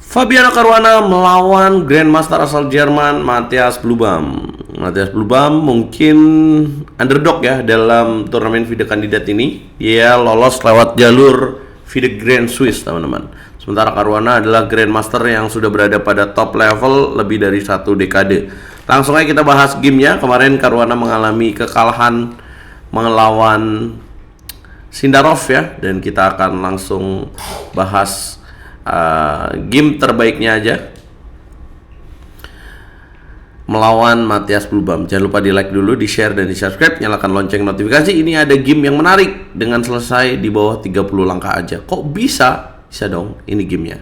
Fabiano Caruana melawan Grandmaster asal Jerman Matthias Blubam. Matthias Blubam mungkin underdog ya dalam turnamen FIDE kandidat ini. Dia lolos lewat jalur FIDE Grand Swiss, teman-teman. Sementara Caruana adalah Grandmaster yang sudah berada pada top level lebih dari 1 dekade. Langsung aja kita bahas gamenya. Kemarin Caruana mengalami kekalahan melawan Sindarov ya, dan kita akan langsung bahas game terbaiknya aja melawan Matthias Blubam. Jangan lupa di like dulu, di share dan di subscribe, nyalakan lonceng notifikasi. Ini ada game yang menarik dengan selesai di bawah 30 langkah aja. Kok bisa? Bisa dong, ini gamenya.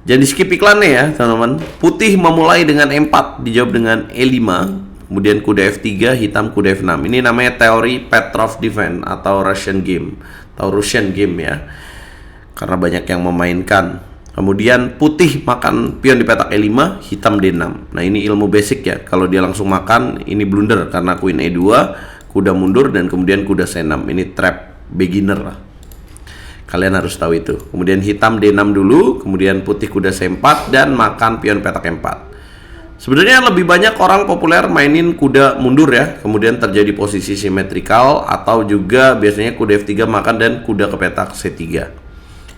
Jadi skip iklannya ya teman-teman. Putih memulai dengan E4, dijawab dengan E5, kemudian kuda F3, hitam kuda F6. Ini namanya teori Petrov Defense atau Russian game ya, karena banyak yang memainkan. Kemudian putih makan pion di petak E5, hitam D6. Nah ini ilmu basic ya. Kalau dia langsung makan, ini blunder karena queen E2, kuda mundur, dan kemudian kuda C6. Ini trap beginner lah. Kalian harus tahu itu. Kemudian hitam D6 dulu, kemudian putih kuda C4 dan makan pion petak E4. Sebenarnya lebih banyak orang populer mainin kuda mundur ya, kemudian terjadi posisi simetrikal, atau juga biasanya kuda F3 makan dan kuda ke petak C3.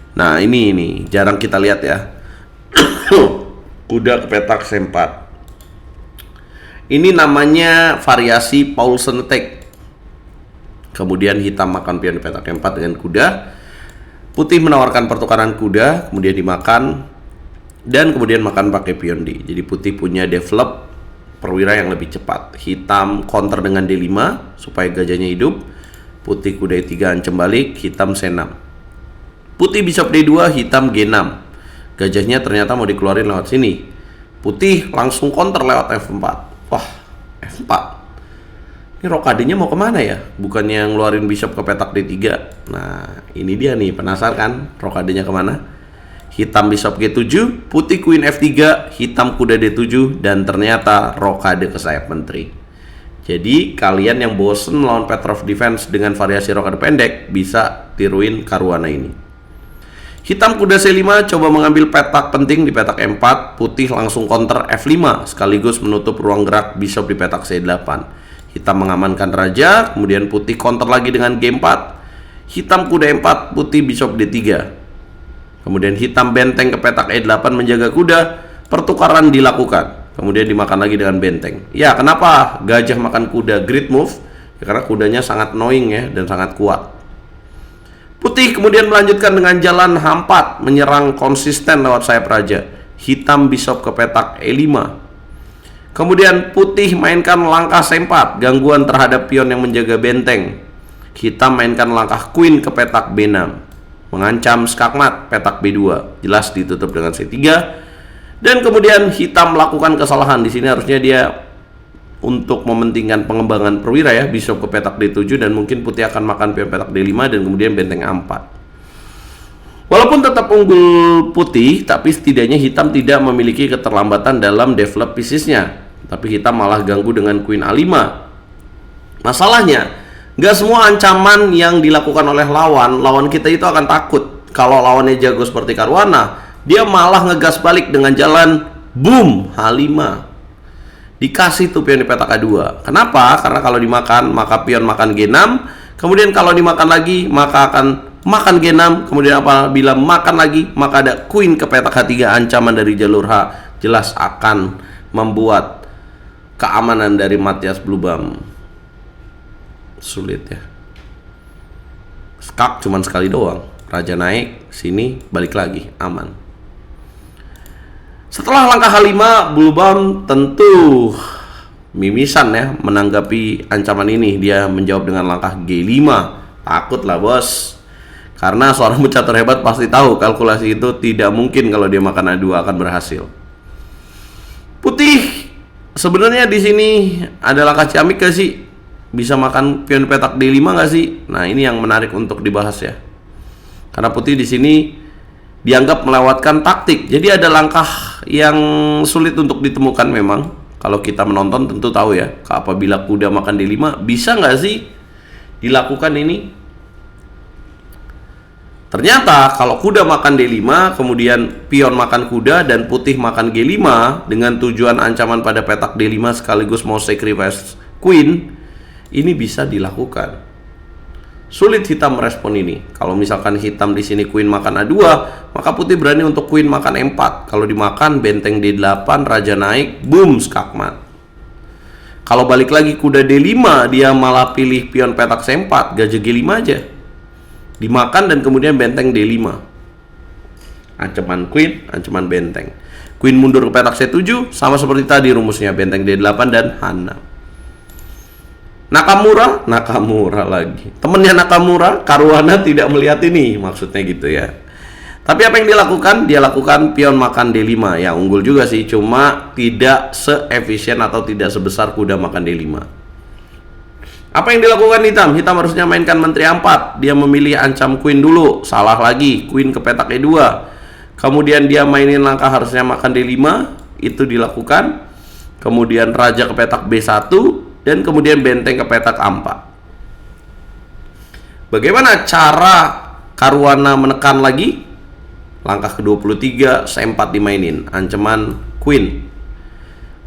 Nah ini jarang kita lihat ya. Kuda ke petak C4. Ini namanya variasi Paulsen attack. Kemudian hitam makan pion di petak E4 dengan kuda. Putih menawarkan pertukaran kuda, kemudian dimakan, dan kemudian makan pakai pion D. Jadi putih punya develop perwira yang lebih cepat. Hitam counter dengan D5 supaya gajahnya hidup. Putih kuda E3 ancam balik, hitam C6. Putih bishop D2, hitam G6. Gajahnya ternyata mau dikeluarin lewat sini. Putih langsung counter lewat F4. Wah, F4. Ini rokadenya mau kemana ya? Bukannya ngeluarin bishop ke petak D3. Nah, ini dia nih, penasaran kan rokadenya kemana? Hitam bishop G7, putih queen F3, hitam kuda D7, dan ternyata rokade ke sayap menteri. Jadi kalian yang bosen lawan Petrov Defense dengan variasi rokade pendek, bisa tiruin Caruana ini. Hitam kuda C5 coba mengambil petak penting di petak E4, putih langsung counter F5 sekaligus menutup ruang gerak bishop di petak C8. Hitam mengamankan raja, kemudian putih counter lagi dengan G4. Hitam kuda E4, putih bishop D3. Kemudian hitam benteng ke petak E8 menjaga kuda, pertukaran dilakukan. Kemudian dimakan lagi dengan benteng. Ya, kenapa gajah makan kuda? Great move. Ya, karena kudanya sangat annoying ya, dan sangat kuat. Putih kemudian melanjutkan dengan jalan H4, menyerang konsisten lewat sayap raja. Hitam bishop ke petak E5. Kemudian putih mainkan langkah C4, gangguan terhadap pion yang menjaga benteng. Hitam mainkan langkah queen ke petak B6, mengancam skakmat petak B2, jelas ditutup dengan C3. Dan kemudian hitam melakukan kesalahan. Di sini harusnya dia untuk mementingkan pengembangan perwira ya, bishop ke petak D7, dan mungkin putih akan makan pion petak D5 dan kemudian benteng A4. Walaupun tetap unggul putih, tapi setidaknya hitam tidak memiliki keterlambatan dalam develop piecesnya. Tapi hitam malah ganggu dengan queen A5. Masalahnya, nggak semua ancaman yang dilakukan oleh lawan kita itu akan takut. Kalau lawannya jago seperti Caruana, dia malah ngegas balik dengan jalan boom H5. Dikasih tuh pion di petak A2. Kenapa? Karena kalau dimakan, maka pion makan G6. Kemudian kalau dimakan lagi, maka akan makan G6. Kemudian apabila makan lagi, maka ada queen ke petak H3, ancaman dari jalur H. Jelas akan membuat keamanan dari Matthias Blubam sulit ya. Skak cuman sekali doang. Raja naik, sini balik lagi, aman. Setelah langkah H5, Blubam tentu mimisan ya menanggapi ancaman ini. Dia menjawab dengan langkah G5. Takut lah bos, karena seorang pecatur hebat pasti tahu kalkulasi itu tidak mungkin kalau dia makan A2 akan berhasil. Putih sebenarnya di sini ada langkah ciamik gak sih? Bisa makan pion petak D5 gak sih? Nah ini yang menarik untuk dibahas ya. Karena putih di sini dianggap melewatkan taktik. Jadi ada langkah yang sulit untuk ditemukan memang. Kalau kita menonton tentu tahu ya, apabila kuda makan D5, bisa nggak sih dilakukan ini? Ternyata kalau kuda makan D5, kemudian pion makan kuda dan putih makan G5 dengan tujuan ancaman pada petak D5 sekaligus mau sacrifice queen, ini bisa dilakukan. Sulit hitam merespon ini. Kalau misalkan hitam di sini queen makan A2, maka putih berani untuk queen makan E4. Kalau dimakan benteng D8, raja naik, boom, skakmat. Kalau balik lagi kuda D5, dia malah pilih pion petak C4, gajah G5 aja. Dimakan dan kemudian benteng D5. Ancaman queen, ancaman benteng. Queen mundur ke petak C7, sama seperti tadi rumusnya, benteng D8 dan H6. Nakamura lagi. Temennya Nakamura, Caruana tidak melihat ini, maksudnya gitu ya. Tapi apa yang dilakukan? Dia lakukan pion makan D5. Ya unggul juga sih, cuma tidak se-efisien atau tidak sebesar kuda makan D5. Apa yang dilakukan hitam? Hitam harusnya mainkan menteri A4. Dia memilih ancam queen dulu. Salah lagi, queen ke petak E2. Kemudian dia mainin langkah harusnya makan D5. Itu dilakukan. Kemudian raja ke petak B1. Dan kemudian benteng ke petak A4. Bagaimana cara Caruana menekan lagi? Langkah ke-23, C4 dimainin. Ancaman queen.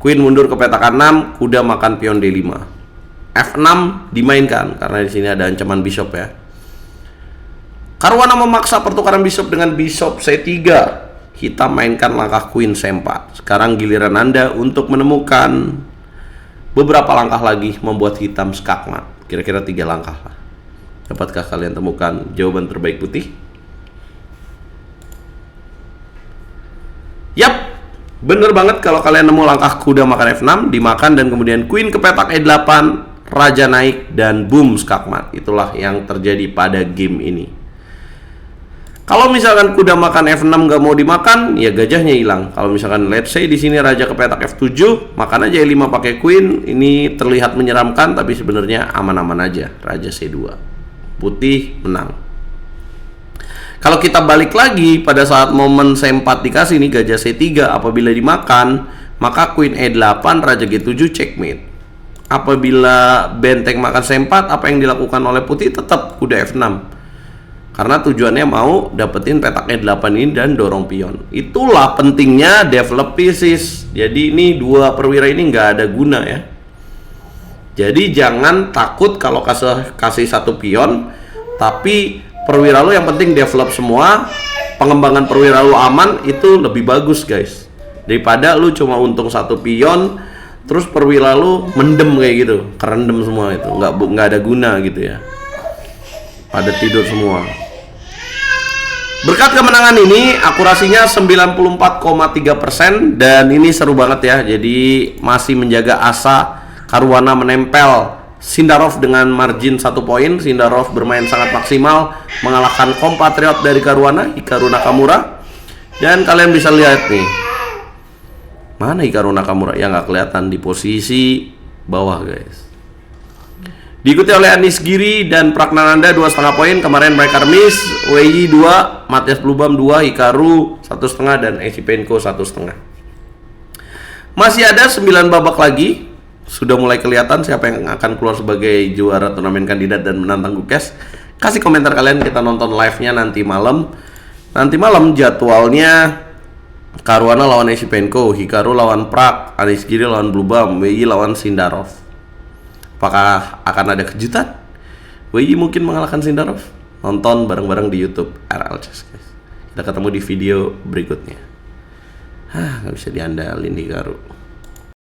Queen mundur ke petak A6. Kuda makan pion D5. F6 dimainkan karena di sini ada ancaman bishop ya. Caruana memaksa pertukaran bishop dengan bishop C3. Hitam mainkan langkah queen C4. Sekarang giliran Anda untuk menemukan beberapa langkah lagi membuat hitam skakmat. Kira-kira 3 langkah lah. Dapatkah kalian temukan jawaban terbaik putih? Yap, bener banget kalau kalian nemu langkah kuda makan F6, dimakan dan kemudian queen ke petak E8, raja naik dan boom skakmat. Itulah yang terjadi pada game ini. Kalau misalkan kuda makan F6 nggak mau dimakan, ya gajahnya hilang. Kalau misalkan let's say di sini raja ke petak F7, makan aja E5 pakai queen. Ini terlihat menyeramkan tapi sebenarnya aman-aman aja. Raja C2. Putih menang. Kalau kita balik lagi pada saat momen C4 dikasih nih gajah C3, apabila dimakan, maka queen E8, raja G7 checkmate. Apabila benteng makan C4, apa yang dilakukan oleh putih? Tetap kuda F6. Karena tujuannya mau dapetin petak E8 ini dan dorong pion. Itulah pentingnya develop pieces. Jadi ini dua perwira ini nggak ada guna ya. Jadi jangan takut kalau kasih satu pion, tapi perwira lo yang penting develop semua. Pengembangan perwira lo aman, itu lebih bagus guys. Daripada lu cuma untung satu pion, terus perwira lu mendem kayak gitu, kerendam semua itu, nggak ada guna gitu ya, pada tidur semua. Berkat kemenangan ini akurasinya 94,3% dan ini seru banget ya. Jadi masih menjaga asa Caruana menempel Sindarov dengan margin 1 poin. Sindarov bermain sangat maksimal mengalahkan kompatriot dari Caruana, Hikaru Nakamura. Dan kalian bisa lihat nih, mana Hikaru Nakamura? Ya nggak kelihatan di posisi bawah guys. Diikuti oleh Anis Giri dan Pragnananda 2,5 poin. Kemarin mereka remis. Weyi 2, Matias Blubam 2, Hikaru 1,5 dan Esipenko 1,5. Masih ada 9 babak lagi. Sudah mulai kelihatan siapa yang akan keluar sebagai juara turnamen kandidat dan menantang Gukes. Kasih komentar kalian, kita nonton live-nya nanti malam. Nanti malam jadwalnya Caruana lawan Esipenko, Hikaru lawan Prak, Anis Giri lawan Blubam, Weyi lawan Sindarov. Apakah akan ada kejutan? Weyi mungkin mengalahkan Sindarov? Nonton bareng-bareng di YouTube RL Chess guys. Kita ketemu di video berikutnya. Nggak bisa diandalin Hikaru.